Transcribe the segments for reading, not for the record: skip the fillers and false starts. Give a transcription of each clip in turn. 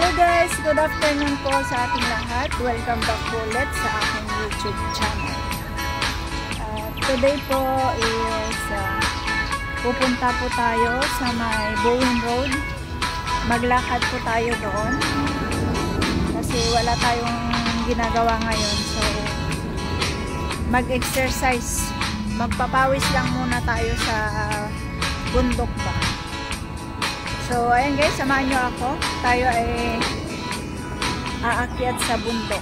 Hello guys! Good afternoon po sa ating lahat. Welcome back po ulit sa aking YouTube channel. Today po is pupunta po tayo sa may Bowen Road. Maglakad po tayo doon kasi wala tayong ginagawa ngayon. So mag-exercise, magpapawis lang muna tayo sa bundok ba. So ayan guys, samahan nyo ako. Tayo ay aakyat sa bundok.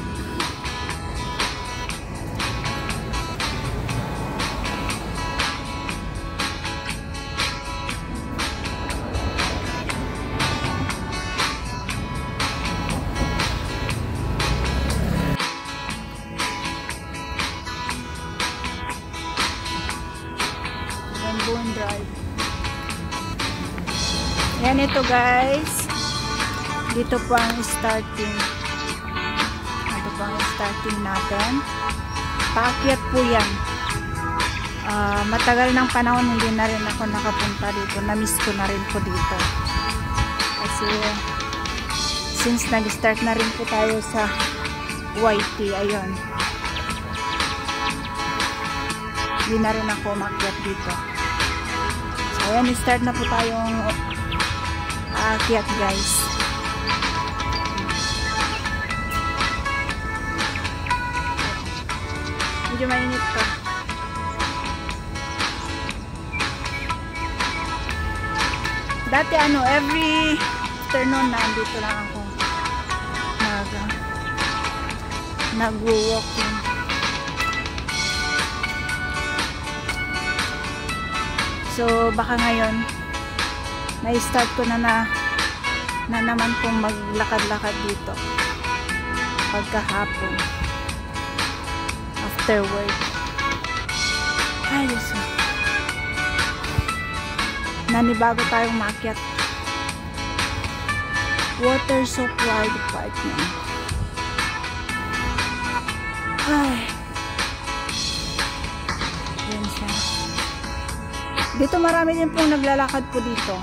Bowen Drive. Yan ito guys. Dito po ang starting. Ito po ang starting natin. Paakyat po yan. Matagal ng panahon hindi na rin ako nakapunta dito. Na-miss ko na rin po dito. Kasi since nag-start na rin po tayo sa YT, ayun. Hindi na rin ako umakyat dito. So ayan, start na po tayong aakyat guys. Medyo mainit pa. Dati every afternoon nandito lang ako nag-walking. So baka ngayon na-start ko na naman pong maglakad-lakad dito pagkahapon after work. Ayos na. Nanibago tayong maakyat. Water Supply Department. Ay. Yan siya. Dito marami din pong naglalakad po dito.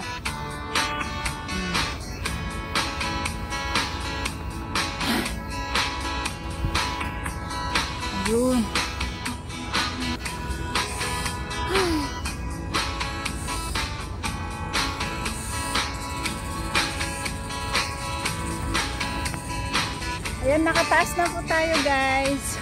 Ayun. Ayan, nakataas na po tayo guys.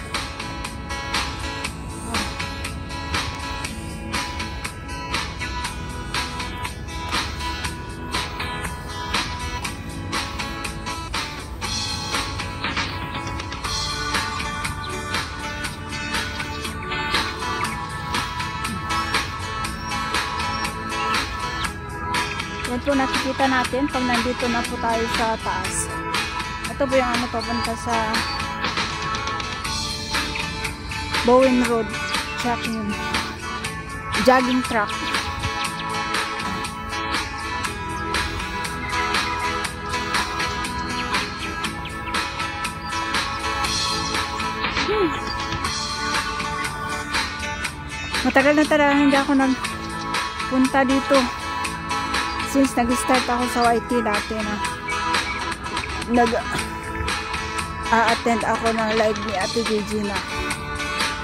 Yan po nakikita natin pag nandito na po tayo sa taas. Ito po yung papunta sa Bowen Road jogging track. Matagal na talaga hindi ako nagpunta dito. Since nag-start ako sa YT dati na nag-attend ako ng live ni Ate Gigi na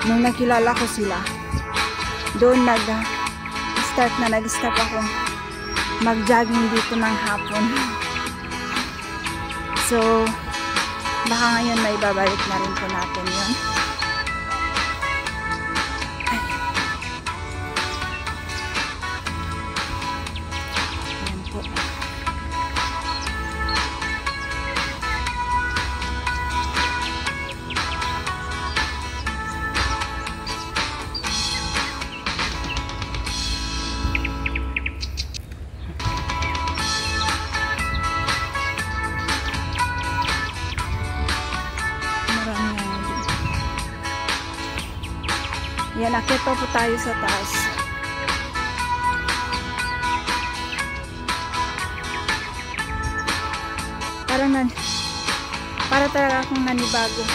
nung nakilala ko sila, doon nag-start ako mag-jogging dito ng hapon. So baka ngayon may babalik na rin po natin yun. Yan, nakita po tayo sa taas. Para talaga akong nanibago.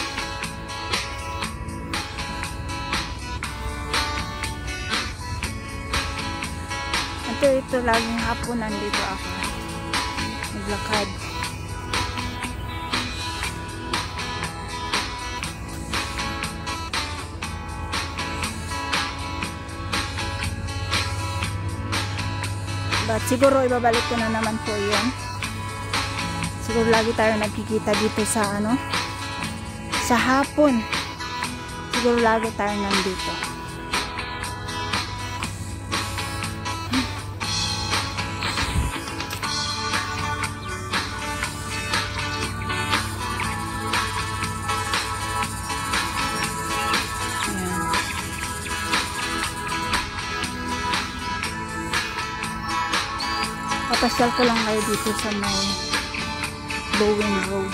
Ito laging hapon nandito ako. Naglakad. At siguro ibabalik ko na naman po yun. Siguro lagi tayo nagkikita dito sa ano, sa hapon. Siguro lagi tayo nandito. Papasyal ko lang kayo dito sa may Bowen Road.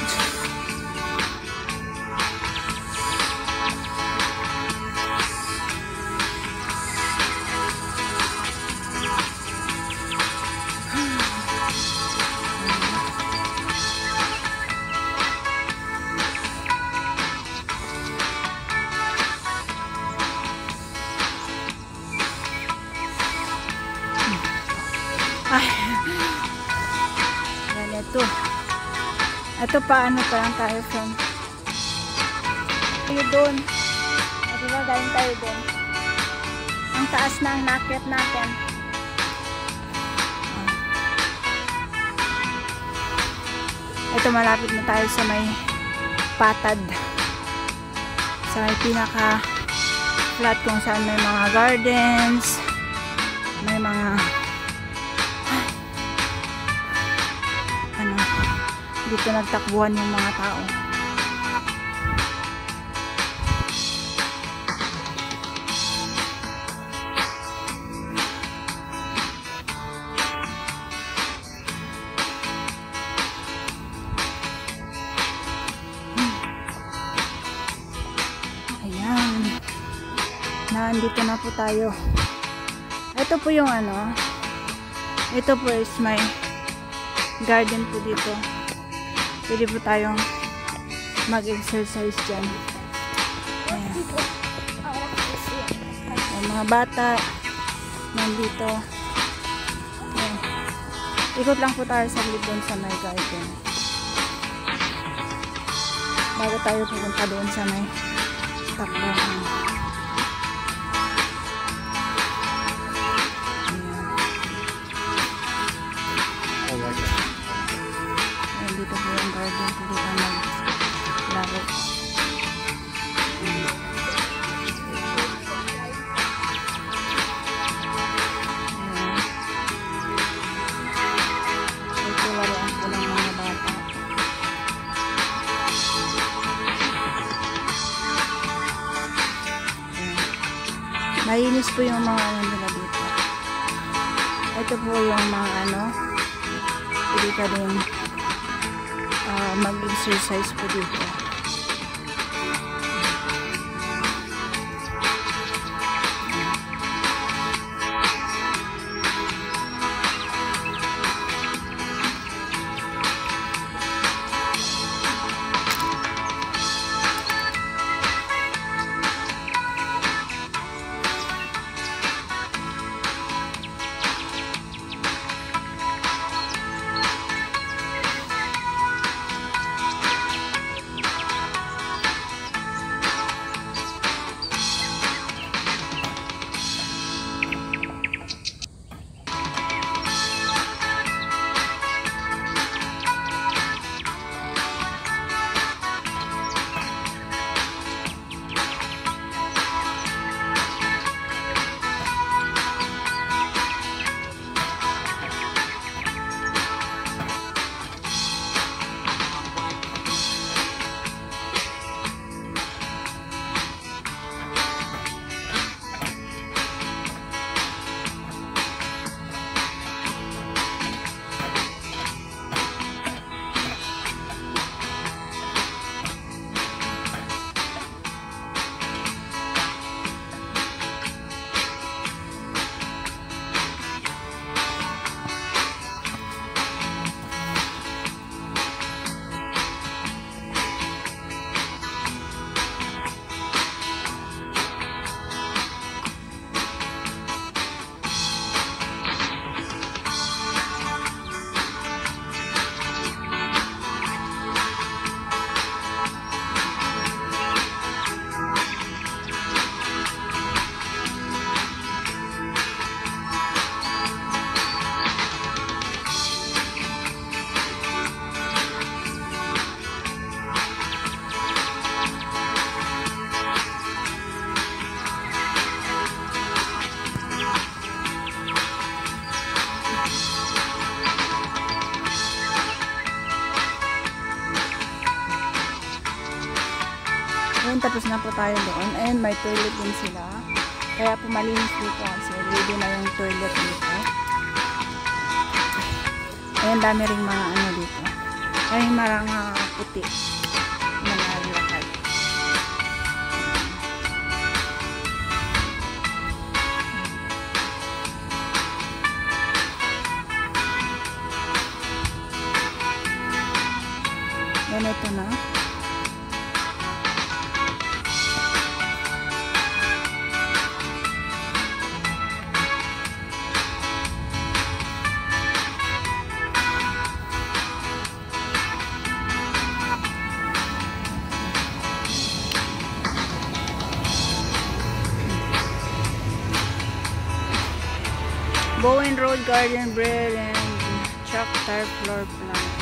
Ito pa, ano pa lang tayo from tayo doon. Diba galing tayo doon. Ang taas na ang nakyat natin. Ito malapit na tayo sa may patad. Sa may pinaka flat kung saan may mga gardens. May mga dito nagtakbuhan yung mga tao. Ayan. Nandito na po tayo. Ito po yung ano. Ito po is may garden po dito. Pwede po tayong mag-exercise dyan. Ayan. Ayan, mga bata nandito. Ayan. Ikot lang po tayo sa doon sa may garden. Bago tayo pupunta doon sa may takbuhan. Dito po yung garden, pwede ka maglaro. Ito laruan po ng mga bata. Malinis po yung mga ano nila dito. Ito po yung mga ano, pwede ka din mag-exercise po dito. Ayan, tapos na po tayo doon. And may toilet din sila. Kaya po malinis dito kasi ready na yung toilet dito. Ayan, dami ring mga ano dito. Ay, mga puti. Mga lakad. Ayan, ito na. Bowen Road Garden Bread and Chalk Tile Floor Plan.